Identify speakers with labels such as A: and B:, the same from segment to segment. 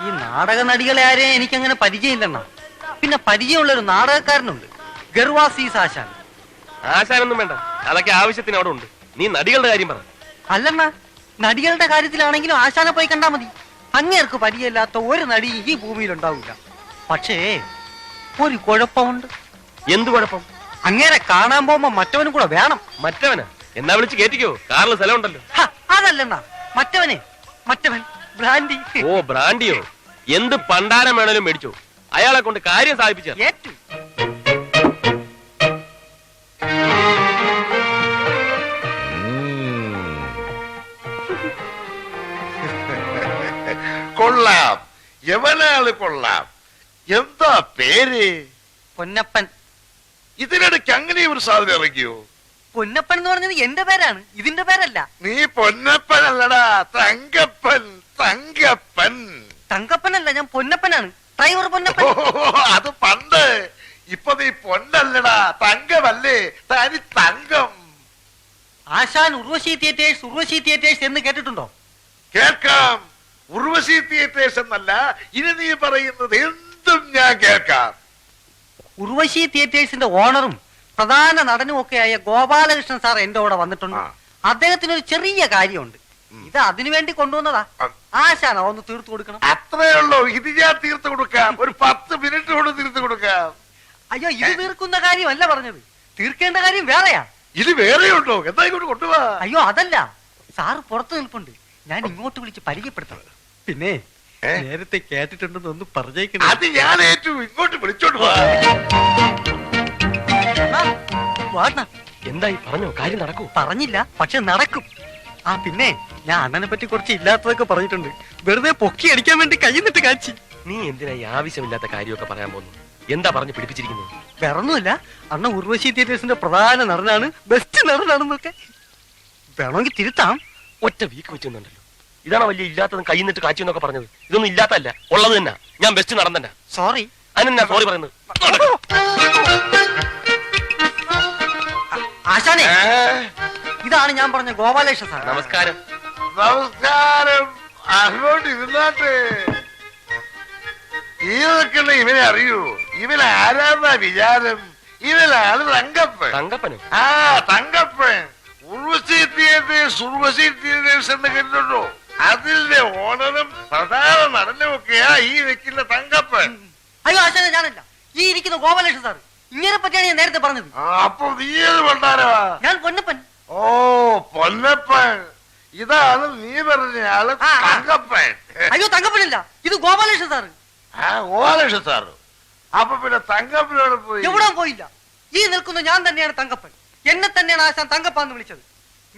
A: ഈ നാടക നടികളെ ആരെയും എനിക്കങ്ങനെ പരിചയമില്ലെണ്ണ. പിന്നെ പരിചയമുള്ള ഒരു നാടകക്കാരനുണ്ട്, ഗർവാസീസ് ആശാൻ.
B: ആശാനൊന്നും വേണ്ട, അതൊക്കെ ആവശ്യത്തിന് അവിടെ ഉണ്ട്. നീ നടികളുടെ കാര്യം പറ.
A: അല്ലെണ്ണ, നടികളുടെ കാര്യത്തിലാണെങ്കിലും ആശാനെ പോയി കണ്ടാ മതി. അങ്ങേർക്ക് പരിചയമില്ലാത്ത ഒരു നടി ഈ ഭൂമിയിൽ ഉണ്ടാവില്ല. പക്ഷേ ഒരു കുഴപ്പമുണ്ട്.
B: എന്ത് കുഴപ്പം?
A: അങ്ങേരെ കാണാൻ പോകുമ്പോ മറ്റവനും കൂടെ വേണം.
B: മറ്റവനാ? എന്നാ വിളിച്ച് കേറ്റിക്കോ, കാറിൽ സ്ഥലം ഉണ്ടല്ലോ.
A: അതല്ലെണ്ണ, മറ്റവൻ ബ്രാൻഡി.
B: ഓ, ബ്രാൻഡിയോ? എന്ത് പണ്ടാരം വേണേലും മേടിച്ചോ, അയാളെ കൊണ്ട് കാര്യം സാധിപ്പിച്ച.
A: ഏറ്റു
C: കൊള്ളാം, എവനാള് കൊള്ളാം. എന്താ പേര്?
A: പൊന്നപ്പൻ.
C: ഇതിനിടയ്ക്ക് അങ്ങനെ ഒരു സാധനം ഇറങ്ങിയോ?
A: പൊന്നപ്പൻ എന്ന് പറഞ്ഞത് എന്റെ പേരാണ്, ഇതിന്റെ പേരല്ല.
C: നീ പൊന്നപ്പൻ അല്ലടാ, തങ്കപ്പൻ. തങ്കപ്പൻ
A: തങ്കപ്പനല്ല, ഞാൻ പൊന്നപ്പനാണ്, ഡ്രൈവർ പൊന്നപ്പൻ.
C: അത് പണ്ട്. ഇപ്പൊ നീ പൊന്നല്ലടാ, തങ്കമല്ലേ, തനി തങ്കം.
A: ആശാൻ ഉർവശി തിയേറ്റേഴ്സ് എന്ന് കേട്ടിട്ടുണ്ടോ?
C: കേൾക്കാം. ഉർവശി തിയേറ്റേഴ്സ് എന്നല്ല, ഇനി നീ പറയുന്നത് എന്തും ഞാൻ കേൾക്കാം.
A: ഉർവശി തിയേറ്റേഴ്സിന്റെ ഓണറും പ്രധാന നടനും ഒക്കെയായ ഗോപാലകൃഷ്ണൻ സാർ എന്റെ കൂടെ വന്നിട്ടുണ്ട്. അദ്ദേഹത്തിന് ഒരു ചെറിയ കാര്യമുണ്ട്. ഇത് അതിനു വേണ്ടി കൊണ്ടുവന്നതാ. ആശാൻ ഒന്ന് തീർത്തു കൊടുക്കണം.
C: അത്രേ ഉള്ളൂ. ഇത് ഞാൻ തീർത്തു കൊടുക്കാം. ഒരു 10 മിനിറ്റ് കൊണ്ട് തീർത്തു കൊടുക്കാം.
A: അയ്യോ, ഇത് തീർക്കുന്ന കാര്യമല്ല പറഞ്ഞത്, തീർക്കേണ്ട കാര്യം വേറെയാ.
C: ഇത് വേറെയുണ്ടോ? എന്താ ഇങ്ങോട്ട് കൊണ്ടുപോവാ?
A: അയ്യോ അതല്ല, സാറ് പുറത്തു നിൽപ്പുണ്ട്, ഞാൻ ഇങ്ങോട്ട് വിളിച്ച് പരിചയപ്പെടുത്തണം. പിന്നെ നേരത്തെ കേട്ടിട്ടുണ്ടെന്ന് ഒന്ന് പറഞ്ഞേക്കണം.
C: അത് ഞാൻ ഏറ്റു. ഇങ്ങോട്ട് വിളിച്ചോണ്ട് പോവാ.
B: എന്തായി പറഞ്ഞോ? കാര്യം നടക്കൂ?
A: പറഞ്ഞില്ല, പക്ഷെ നടക്കും. പിന്നെ ഞാൻ അണ്ണനെ പറ്റി കുറച്ച് ഇല്ലാത്തതൊക്കെ പറഞ്ഞിട്ടുണ്ട്. വെറുതെ പൊക്കി അടിക്കാൻ വേണ്ടി കൈന്നിട്ട് കാച്ചി.
B: നീ എന്തിനാ ഈ ആവശ്യമില്ലാത്ത കാര്യമൊക്കെ പറയാൻ പോകുന്നു? എന്താ പറഞ്ഞു പിടിപ്പിച്ചിരിക്കുന്നത്?
A: വേറൊന്നുമില്ല, അണ്ണ ഉർവശി തിയേറ്റേഴ്സിന്റെ പ്രധാന നടനാണ്, ബെസ്റ്റ് നടനാണെന്നൊക്കെ. വേണമെങ്കിൽ തിരുത്താം.
B: ഒറ്റ വീക്ക് വെച്ചെന്നുണ്ടല്ലോ. ഇതാണ് വലിയ ഇല്ലാത്തതും കൈ നിന്നിട്ട് കാച്ചു എന്നൊക്കെ പറഞ്ഞത്. ഇതൊന്നും ഇല്ലാത്തല്ല, ഉള്ളത് തന്നെ. ഞാൻ ബെസ്റ്റ് നടൻ തന്നെ.
A: സോറി.
B: അതിനെന്നാ സോറി പറയുന്നത്?
A: ആശാനെ, ഇതാണ് ഞാൻ പറഞ്ഞ ഗോപാലേഷ സാർ.
B: നമസ്കാരം.
C: നമസ്കാരം. അങ്ങോട്ട് ഇരുന്നാട്ടെ. ഈ നിൽക്കുന്ന ഇവനെ അറിയൂ? ഇവൻ ആരാന്നാ വിചാരം? ഇവനാണ് തങ്കപ്പൻ.
B: തങ്കപ്പനോ?
C: തങ്കപ്പൻ. ഉർവശി തിയേറ്റേഴ്സ് എന്ന് കേട്ടിട്ടുണ്ടോ? അതിന്റെ ഓണറും പ്രധാന നടനും ഒക്കെയാ ഈ നിൽക്കുന്ന തങ്കപ്പൻ.
A: അയ്യോ ആശാനെ, ഞാനല്ല, ഈ ഇരിക്കുന്ന ഗോപാലേഷ സാർ. ഇങ്ങനെ പറ്റിയാണ് ഞാൻ നേരത്തെ പറഞ്ഞത്.
C: അപ്പൊ നീ ഏത് പണ്ടാരാ?
A: ഞാൻ പൊന്നപ്പൻ.
C: ഓ, പൊന്നപ്പൻ. ഇതാണ് നീ പറഞ്ഞ ആള് തങ്കപ്പൻ.
A: അയ്യോ തങ്കപ്പനില്ല, ഇത് ഗോപാലേഷ സാറ്.
C: ഗോപാലേഷ സാറ്. അപ്പൊ പിന്നെ തങ്കപ്പനോട് പോയി?
A: എവിടെ പോയില്ല. ഈ നിൽക്കുന്ന ഞാൻ തന്നെയാണ് തങ്കപ്പൻ. എന്നെ തന്നെയാണ് ആശാൻ തങ്കപ്പാന്ന് വിളിച്ചത്.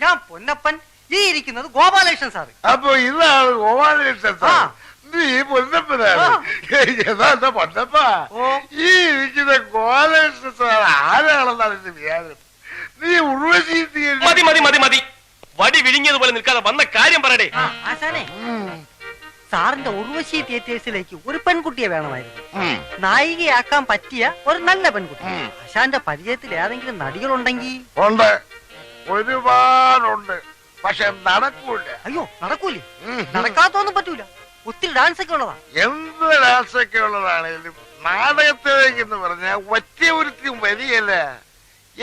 A: ഞാൻ പൊന്നപ്പൻ, ഈ ഇരിക്കുന്നത് ഗോപാലകൃഷ്ണൻ സാറ്.
C: അപ്പൊ ഇതാണ് ഗോപാലകൃഷ്ണൻ സാർ. നീ പൊന്നപ്പനാണ്. എന്താ പൊന്നപ്പ? ഈ ഇരിക്കുന്ന ഗോപാലകൃഷ്ണൻ സാർ ആരാണെന്നാണ് എന്റെ വിചാരം? നീ ഉർവശി
B: മതി മതി മതി മതി. വടി വിഴുങ്ങിയതുപോലെ നിൽക്കാതെ വന്ന കാര്യം പറയടേ.
A: ആശാനെ, സാറിന്റെ ഉർവശി തിയേറ്റേഴ്സിലേക്ക് ഒരു പെൺകുട്ടിയെ വേണമായിരുന്നു. നായികയാക്കാൻ പറ്റിയ ഒരു നല്ല പെൺകുട്ടി. ആശാന്റെ പരിചയത്തിൽ ഏതെങ്കിലും നടികളുണ്ടെങ്കിൽ?
C: ഉണ്ട്, ഒരുപാടുണ്ട്. പക്ഷെ നടക്കൂല.
A: അയ്യോ നടക്കൂലേ? നടക്കാത്തൊന്നും പറ്റൂല. ഒത്തിരി ഡാൻസ് ഒക്കെ ഉള്ളതാ.
C: എന്ത് ഡാൻസ് ഒക്കെ ഉള്ളതാണേലും നാടകത്തിലേക്ക് എന്ന് പറഞ്ഞാൽ ഒറ്റ ഒരുത്തിയും വരികയല്ല.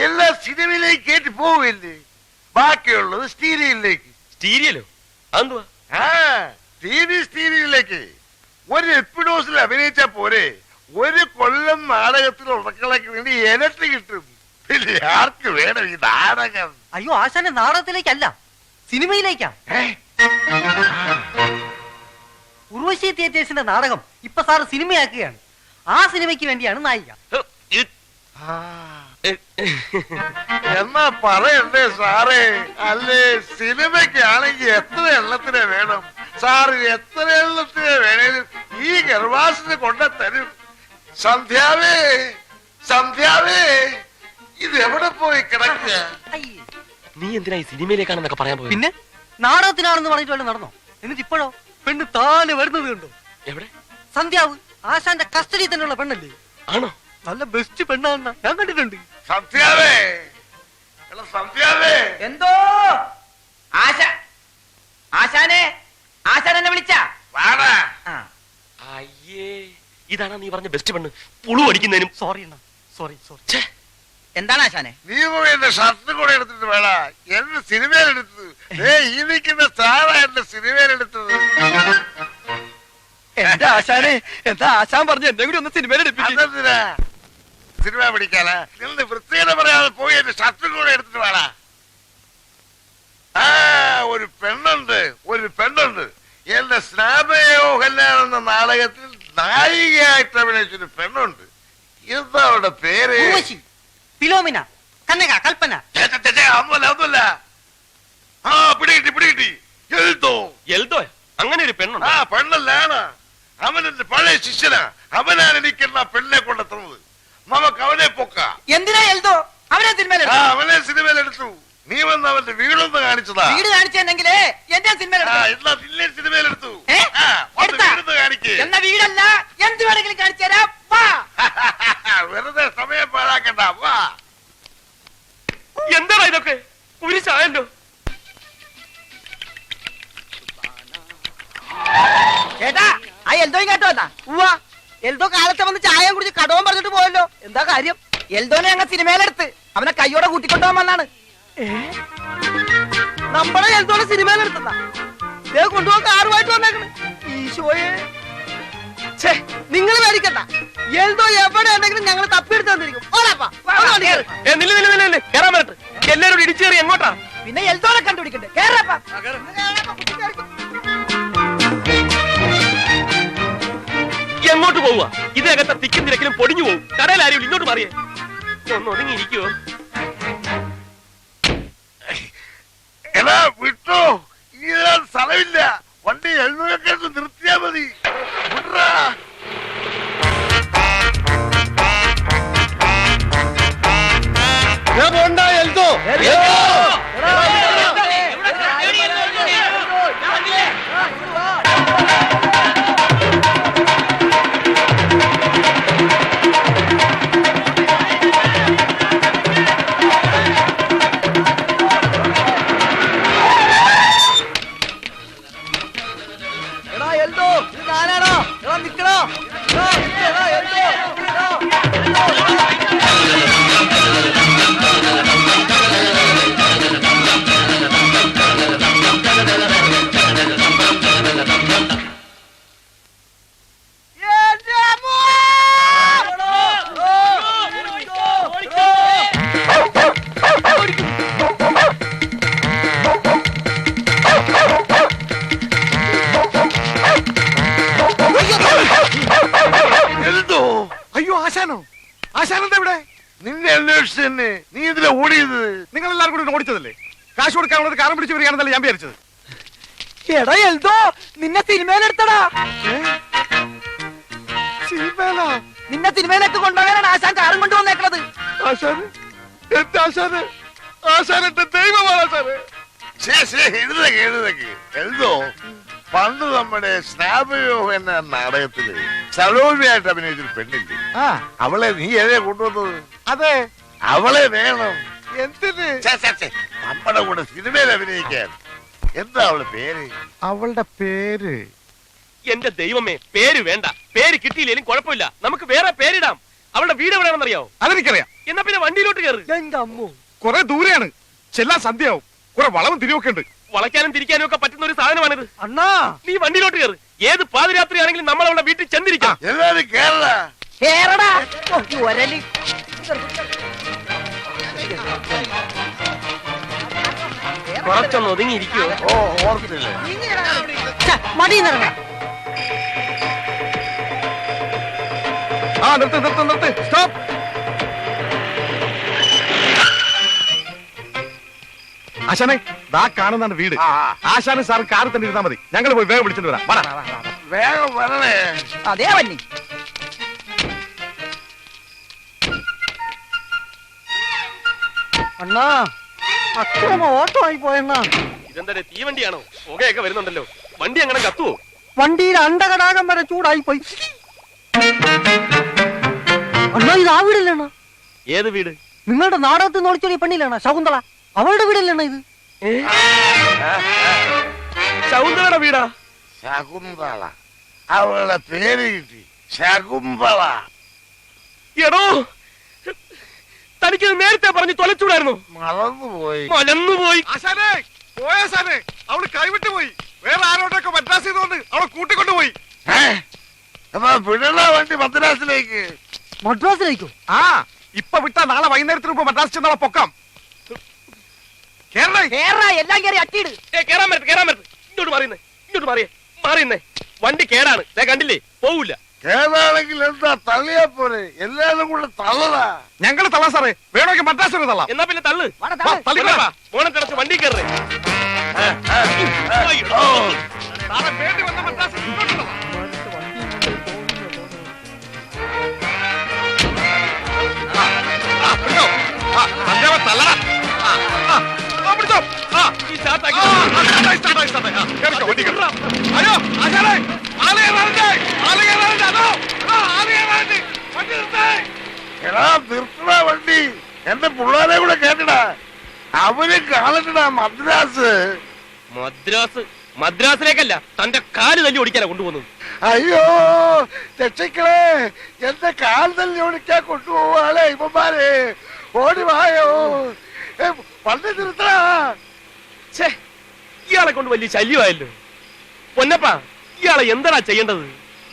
C: എല്ലാ സിനിമയിലേക്ക് കയറ്റി പോവില്ലേ. ബാക്കിയുള്ളത് സ്റ്റീരിയലിലേക്ക്.
B: സ്റ്റീരിയലോ? അതെന്തുവാ?
C: സ്റ്റീരിയലിലേക്ക് ഒരു എപ്പിഡോസിൽ അഭിനയിച്ചാ പോരെ? ഒരു കൊല്ലം നാടകത്തിൽ ഉറക്കളയ്ക്ക് വേണ്ടി ഇരട്ടി കിട്ടും. പിന്നെ ആർക്ക് വേണം ഈ നാടകം?
A: അയ്യോ ആശാന്റെ നാടകത്തിലേക്കല്ല, സിനിമയിലേക്കാ. ഉർവശി തിയേറ്റേഴ്സിന്റെ നാടകം ഇപ്പൊ സാറ് സിനിമയാക്കുകയാണ്. ആ സിനിമയ്ക്ക് വേണ്ടിയാണ് നായിക.
C: എന്നാ പറയണ്ടേ സാറേ? അല്ലേ, സിനിമയ്ക്കാണെങ്കിൽ എത്ര എണ്ണത്തിനെ വേണം? സാറ് എത്ര എണ്ണത്തിനെ വേണേലും ഈ ഗർഭാസിന് കൊണ്ടുതരും. സന്ധ്യാവേ, സന്ധ്യാവേ, ഇത് എവിടെ പോയി കിടക്കുക?
B: നീ എന്തിനാ ഈ സിനിമയിലേക്കാണെന്നൊക്കെ പറയാൻ പോയി?
A: പിന്നെ നാടകത്തിനാണെന്ന് പറഞ്ഞിട്ട് വല്ല നടന്നോ? എന്നിട്ട് ഇപ്പോഴോ പെണ്ണ് താനെ വരുന്നത് കണ്ടോ?
B: എവിടെ?
A: സന്ധ്യാവ് ആശാന്റെ കസ്റ്റഡി തന്നെയുള്ള പെണ്ണല്ലേ?
B: ആണോ?
A: നല്ല ബെസ്റ്റ് പെണ്ണാണെന്ന ഞാൻ കണ്ടിട്ടുണ്ട്.
C: സന്ധ്യാവേ, സന്ധ്യാവേ.
D: എന്തോ ആശാനെ, ആശാൻ എന്നെ വിളിച്ച?
B: ഇതാണ് നീ പറഞ്ഞ ബെസ്റ്റ് പെണ്ണ്. പുളു അടിക്കുന്നതിനും.
A: സോറി അണ്ണ, സോറി സോറി.
D: എന്താണ് ആശാനെ?
C: നീ പോയി എന്റെ ഷർട്ട് കൂടെ എടുത്തിട്ട് വേണ എന്റെ സിനിമയിലെടുത്തത്. ഈ നിൽക്കുന്ന സാറാ എന്റെ സിനിമയിലെടുത്തത്.
D: എന്റെ ആശാനെ, എന്താ ആശാൻ പറഞ്ഞു എന്നെ കൂടി ഒന്ന് സിനിമയിലെടുപ്പിച്ചു?
C: അതെന്തിനാ സിനിമ പിടിക്കാനാ? നിന്ന് വൃത്തിയുടെ പറയാതെ പോയി എന്റെ ഷർട്ട് കൂടെ എടുത്തിട്ട് വേണ. ഒരു പെണ്ണുണ്ട് എന്റെ സ്നാപയോ കല്യാണം എന്ന നാടകത്തിൽ നായികയായിട്ട് അഭിനയിച്ചൊരു പെണ്ണുണ്ട്. എന്താ അവളുടെ പേര്?
A: ഉർവശി, ഫിലോമിന, കനക, കൽപ്പന.
C: ഒന്നുമല്ല. പിടികിട്ടി.
B: എൽദോ അങ്ങനെ ഒരു പെണ്ണുണ്ട്?
C: പെണ്ണല്ലാണ്. അവൻ എന്റെ പഴയ ശിഷ്യനാ. അവനാണ് എനിക്കെന്നാ പെണ്ണിനെ കൊണ്ടെത്തുന്നത്. നമുക്ക് അവനെ പൊക്കാം.
D: എന്തിനാ എൽദോ അവനെ സിനിമയിലെടുത്തു?
C: അവനെ സിനിമയിലെടുത്തു. നീ വന്ന് അവന്റെ വീടൊന്ന് കാണിച്ചതാ.
D: വീട് കാണിച്ചെന്നെങ്കിലേ എന്റെ സിനിമയിലെടുത്തു.
C: എന്നാ നിന്നെ സിനിമയിലെടുത്തു.
D: എടുത്താ?
C: വീടൊന്ന് കാണിക്കേ.
D: എന്ന വീടല്ല, എന്ത് വേണമെങ്കിലും കാണിച്ചു തരാം.
C: വെറുതെ സമയം പാഴാക്കണ്ട. വാ.
B: എന്താടാ ഇതൊക്കെ? ഒരു ചായല്ലോ.
D: ചേട്ടാ, ആ എൽദോ കേട്ടോ എന്നാ? ഉവ്വാ, എൽദോ കാലത്തെ വന്ന് ചായ കുടിച്ച് കടവും പറഞ്ഞിട്ട് പോയല്ലോ. എന്താ കാര്യം? എൽദോനെ ഞങ്ങൾ സിനിമയിലെടുത്ത് അവനെ കൈയോടെ കൂട്ടിക്കൊണ്ടുപോകാൻ വന്നാണ്. നമ്മളെ എൽദോനെ സിനിമയിലെടുത്താ കൊണ്ടുപോകാൻ കാറുമായിട്ട് വന്നേക്കണ്. ഈശോയെ, നിങ്ങൾ മേടിക്കണ്ട. എൽദോ എവിടെ ഉണ്ടെങ്കിലും ഞങ്ങൾ തപ്പിയെടുത്ത് തന്നിരിക്കും.
B: എല്ലാരോടും ഇടിച്ചു കയറി എങ്ങോട്ടാ?
D: പിന്നെ എൽദോനെ കണ്ടുപിടിക്കണ്ടേ? കേറപ്പാ.
B: എങ്ങോട്ട് പോവുക? ഇതിനകത്തെ തിക്കും തിരക്കിലും പൊടിഞ്ഞു പോകും. കടയിൽ ആരും ഇങ്ങോട്ട് മാറിയേ. ഒന്ന് ഒതുങ്ങിയിരിക്കുവോ?
C: എടാ വിട്ടോ, ഇനി സ്ഥലമില്ല. വണ്ടി എഴുന്നൂറൊക്കെ നിർത്തിയാ മതി. വിട്രാ.
E: അയ്യോ, ആശാനോ? ആശാനെന്താ ഇവിടെ?
C: നിന്നെ അന്വേഷിച്ച് തന്നെ. നീ ഇതിലെ ഓടിയത്?
E: നിങ്ങൾ എല്ലാവരും കൂടി ഓടിച്ചതല്ലേ? കാശ് കൊടുക്കാനുള്ളത് കാരം പിടിച്ച് വരികയാണെന്നല്ലേ ഞാൻ വിചാരിച്ചത്.
D: എടാ എൽദോ, നിന്നെ സിനിമയിലെടുത്തടാ. നിന്നെ സിനിമയിലേക്ക് കൊണ്ടുപോകാനാണ് ആശാൻ കാറും കൊണ്ടുവന്നേക്കണത്.
E: ആശാന്, എന്റെ ആശാന്, ആശാൻ എന്റെ ദൈവമാണ് ആശാന്.
C: എഴുതേക്ക്. എഴുതോ, പണ്ട് നമ്മുടെ സ്നാപയോ എന്ന നാടകത്തില് സലോമിയായിട്ട് അഭിനയിച്ചൊരു പെണ്ണില്ലേ? അവളെ നീ എവിടെ കൊണ്ടുവന്നത്?
E: അതെ,
C: അവളെ വേണം.
E: എന്തിന്?
C: നമ്മുടെ കൂടെ സിനിമയിൽ അഭിനയിക്കാൻ. എന്താ അവളുടെ പേര്?
E: അവളുടെ പേര്
B: എന്റെ ദൈവമേ, പേര് വേണ്ട. പേര് കിട്ടിയില്ലേലും കുഴപ്പമില്ല, നമുക്ക് വേറെ പേരിടാം. അവളുടെ വീട് എവിടെയാണെന്നറിയാവോ?
E: അതെനിക്കറിയാം.
B: എന്നാ പിന്നെ വണ്ടിയിലോട്ട് കയറി.
D: എന്റെ അമ്മോ,
E: കുറെ ദൂരെയാണ്, ചെല്ലാൻ സന്ധ്യയാവും. കുറെ വളവും തിരിവൊക്കെ ഉണ്ട്.
B: വളയ്ക്കാനും തിരിക്കാനും ഒക്കെ പറ്റുന്ന ഒരു സാധനമാണിത്.
D: അണ്ണാ,
B: നീ വണ്ടിയിലോട്ട് കയറി. ഏത് പാതിരാത്രി ആണെങ്കിലും നമ്മൾ അവളുടെ വീട്ടിൽ ചെന്നിരിക്കാം.
C: എല്ലാരും കേരള
D: കേറടാ. ഒരലി
B: കുറച്ചൊന്ന് ഒതുങ്ങിയിരിക്കുവോ?
C: ഓർത്തില്ലേ?
D: മടി നിറങ്ങ.
E: നിർത്ത്. സ്റ്റോപ്പ്. ആശാനെ, ദാ കാണുന്നതാണ് വീട്. ആശാനും സാറും കാറിൽ തന്നെ ഇരുന്നാ മതി. ഞങ്ങൾ പോയി വേഗം വിളിച്ചിട്ട് വരാം.
C: വേഗം വരണേ.
D: അതേ വന്നി.
A: അണ്ണാ, അക്രമ ഓട്ടോ ആയി പോയണ്ണാ.
B: ഇതെന്താ തീവണ്ടിയാണോ? പുകയൊക്കെ വരുന്നുണ്ടല്ലോ. വണ്ടി അങ്ങനെ കത്തുവോ?
A: വണ്ടിയിൽ അണ്ടകടാകം വരെ ചൂടായി പോയി. അണ്ണാ, ഇത് ആ വീടല്ലേണ്ണ?
B: ഏത് വീട്?
A: നിങ്ങളുടെ നാടകത്തിൽ നോളിച്ചൊടിയ പെണ്ണില്ലേണ്ണ, ശകുന്തള. അവളുടെ വീടല്ലേണ്ണ ഇത്?
B: ശകുന്തളയുടെ വീടാ?
C: ശകുന്തള. അവളുടെ പേര് കിട്ടി. ശകുന്തള.
B: എടോ തനിക്ക് നേരത്തെ പറഞ്ഞ് തൊലച്ചൂടായിരുന്നു.
C: മറന്നുപോയി.
B: മലന്നുപോയി.
E: ആശാനെ പോയാശാനെ അവള് കൈവിട്ടു പോയി. വേറെ ആരോടൊക്കെ മദ്രാസ് ചെയ്തോണ്ട് അവളെ കൂട്ടിക്കൊണ്ടുപോയി.
C: എന്നാ വിടണ വണ്ടി മദ്രാസിലേക്ക്.
A: മദ്രാസിലേക്കോ?
E: ആ ഇപ്പൊ വിട്ടാ നാളെ വൈകുന്നേരത്തിന് മുമ്പ് മദ്രാസ് ചെന്നാളെ പൊക്കാം. കേരള
D: എല്ലാം കയറി അട്ടിയിട്.
B: കേറാൻ പറ്റ ഇങ്ങോട്ട് മാറിയുന്നേ വണ്ടി കേടാണ്. കണ്ടില്ലേ പോവില്ല.
C: ഏതാണെങ്കിൽ എന്താ തള്ളിയാ പോലെ എല്ലാരും കൂടെ തള്ളടാ.
E: ഞങ്ങള് തള്ളാം സാറേ. വേണമെങ്കിൽ മദ്രാസ് വരെ തള്ളാം.
B: എന്നാ പിന്നെ തള്ളു. മോണം കിടച്ച് വണ്ടി കയറേ.
E: നാളെ വേണ്ടി വന്ന മദ്രാസ് ഇങ്ങോട്ട് തള്ളാം. തള്ളടാ.
B: ഈ ചാത്താക്കി
E: അയ്യോ ആശാനെ
C: എടാ നിർത്തണ വണ്ടി. എന്റെ പിള്ളേരെ കൂടെ കേട്ടടാ. അവര് കാണട്ടടാ മദ്രാസ്.
B: മദ്രാസിലേക്കല്ല തന്റെ കാല് തല്ലി ഓടിക്കാനാ കൊണ്ടുപോകുന്നത്.
C: അയ്യോ രക്ഷിക്കളെ, എന്റെ കാൽ തല്ലി ഓടിക്കാൻ കൊണ്ടുപോവാളെ ഇവന്മാരെ. ഓടി വായോ, വണ്ടി നിർത്തടാ.
B: ഇയാളെ കൊണ്ട് വലിയ ശല്യമായല്ലോ. പൊന്നപ്പാ ഇയാളെ എന്താ ചെയ്യേണ്ടത്?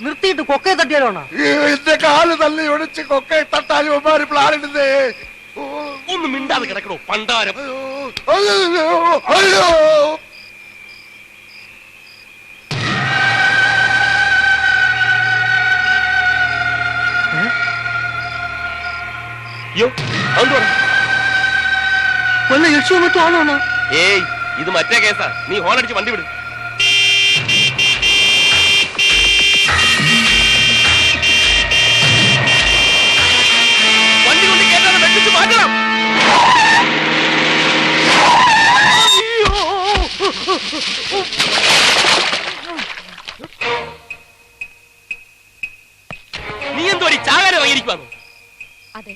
A: നിർത്തിയിട്ട് കൊക്കയെ തട്ടിയാലോണ?
C: എന്റെ കാല് തല്ലി ഒടിച്ച് കൊക്കെ തട്ടാൻ ഇവന്മാര് പ്ലാൻ ഇടുന്നേ.
B: ഒന്ന് മിണ്ടാതെ കിടക്കണോ പണ്ടാരം.
C: അയ്യോ അയ്യോ.
B: അയ്യോ അതുകൊണ്ട്
A: വല്ല ലക്ഷ്യം മറ്റും ആണോണ?
B: ഏയ് ഇത് മറ്റേ കേസാ. നീ ഹോണടിച്ച് വണ്ടി വിടും. വണ്ടി കൊണ്ട് കേട്ടാണ് വെട്ടിച്ച് മാറ്റണം. നീ എന്തോ ചാകാരെ വാങ്ങിയിരിക്കുവാന്നോ?
F: അതെ,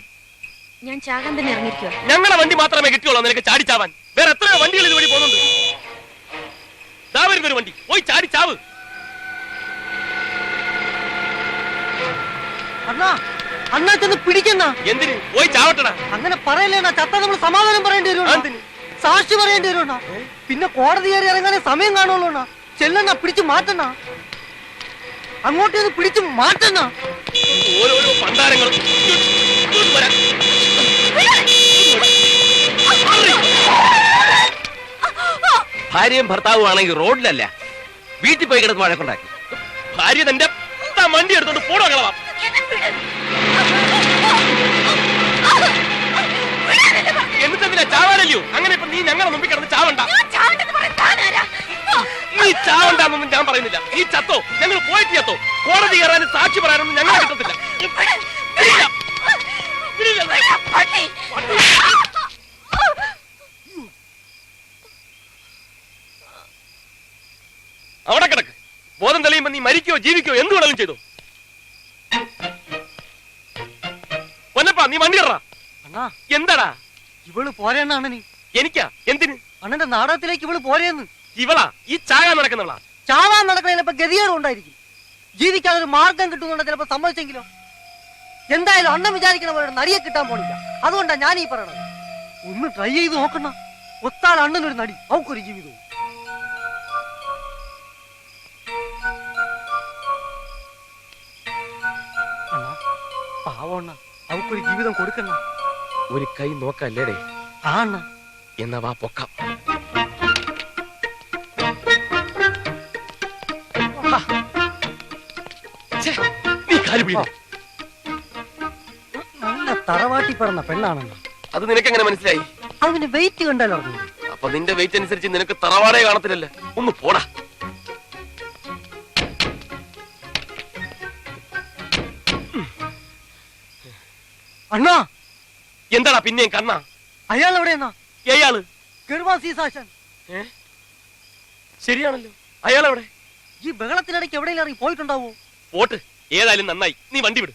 F: ഞാൻ ചാകാൻ തന്നെ ഇറങ്ങിയിരിക്കുക.
B: ഞങ്ങളെ വണ്ടി മാത്രമേ കിട്ടിയുള്ളൂ നിനക്ക് ചാടിച്ചാവാൻ. വേറെ എത്രയോ വണ്ടികൾ ഇതുവഴി പോകുന്നുണ്ട്. ദാ വരുന്നൊരു വണ്ടി, പോയി ചാടിച്ചാവ്.
A: അണ്ണാ അണ്ണാ ചെന്ന് പിടിക്കണ്ണ.
B: എന്തിന്? പോയി ചാവട്ടടാ.
A: അങ്ങനെ പറയല്ലേണ്ണ. ചത്ത നമ്മൾ സമാധാനം പറയേണ്ടി വരും.
B: എന്തിന്?
A: സാക്ഷി പറയേണ്ടി വരും. പിന്നെ കോടതി കയറി ഇറങ്ങാനേ സമയം കാണുള്ളൂ. ചെല്ലണ്ണ, പിടിച്ചു മാറ്റണ്ണ. അങ്ങോട്ടേന്ന് പിടിച്ചു മാറ്റണ്ണ.
B: ഓരോരോ പണ്ടാരങ്ങളും.
G: ഭാര്യയും ഭർത്താവും ആണെങ്കിൽ റോഡിലല്ല, വീട്ടിൽ പോയി കിടന്ന് വഴക്കുണ്ടാക്കി.
B: ഭാര്യ തന്റെ വണ്ടി എടുത്തോണ്ട് പോടോ കളവാ. എന്നിട്ടെന്തിനാ ചാവാനല്ലയോ? അങ്ങനെ ഇപ്പൊ നീ ഞങ്ങളെ മുമ്പിൽ കിടന്ന് ചാവണ്ട. നീ ചാവണ്ടെന്നൊന്നും ഞാൻ പറയുന്നില്ല. നീ ചത്തോ, ഞങ്ങൾ പോയിട്ട് ചത്തോ. കോടതി കയറാനും സാക്ഷി പറയാനൊന്നും ഞങ്ങളെ കിട്ടത്തില്ല. അവിടെ കിടക്ക്. ബോധം തെളിയുമ്പോ നീ മരിക്കോ ജീവിക്കോ എന്ത് വേണമെങ്കിലും ചെയ്തോ. പൊന്നപ്പാ നീ വണ്ടി കയറാ.
A: അണ്ണാ
B: എന്താടാ?
A: ഇവള് പോരെണ്ണ അണ്ണനി.
B: എനിക്കാ? എന്തിന്?
A: അണ്ണന്റെ നാടകത്തിലേക്ക് ഇവള് പോരേന്ന്.
B: ഇവളാ ഈ ചാകാൻ നടക്കുന്നവളാ.
A: ചാവാൻ നടക്കണ ചിലപ്പോ ഗതികേട് ഉണ്ടായിരിക്കും. ജീവിക്കാൻ ഒരു മാർഗം കിട്ടുന്നുണ്ട് ചിലപ്പോ. സമ്മതിച്ചെങ്കിലോ? എന്തായാലും അണ്ണൻ വിചാരിക്കണ പോലെ നടിയെ കിട്ടാൻ പോണില്ല. അതുകൊണ്ടാ ഞാൻ ഈ പറയണത്. ഒന്ന് ട്രൈ ചെയ്ത് നോക്കണ. ഒത്താൽ അണ്ണനൊരു നടി, അവക്കൊരു ജീവിതവും. അണ്ണാ പാവണ്ണ, അവക്കൊരു ജീവിതം കൊടുക്കണ്ണ.
B: ഒരു കൈ നോക്കല്ലേടേ?
A: ആ അണ്ണ.
B: എന്നാ വാ പൊക്കാം. നീ കാല് പിടിക്കോ.
A: നല്ല തറവാട്ടി പറഞ്ഞ പെണ്ണാണെന്ന.
B: അത് നിനക്കെങ്ങനെ മനസ്സിലായി?
A: അതിന് വെയിറ്റ് കണ്ടാലോ?
B: അപ്പൊ നിന്റെ വെയിറ്റ് അനുസരിച്ച് നിനക്ക് തറവാടേ കാണത്തില്ലല്ല. ഒന്ന് പോടാ.
A: അണ്ണാ
B: എന്താടാ പിന്നെയും കണ്ണാ?
A: അയാൾ എവിടെയെന്നാ?
B: ഏയാള്
A: ഗർവാസീസാശൻ.
B: ശരിയാണല്ലോ. അയാളെവിടെ?
A: ഈ ബഹളത്തിനിടയ്ക്ക് എവിടെയെങ്കിലും ഇറങ്ങി പോയിട്ടുണ്ടാവോ?
B: പോട്ട്. ഏതായാലും നന്നായി. നീ വണ്ടി വിട്.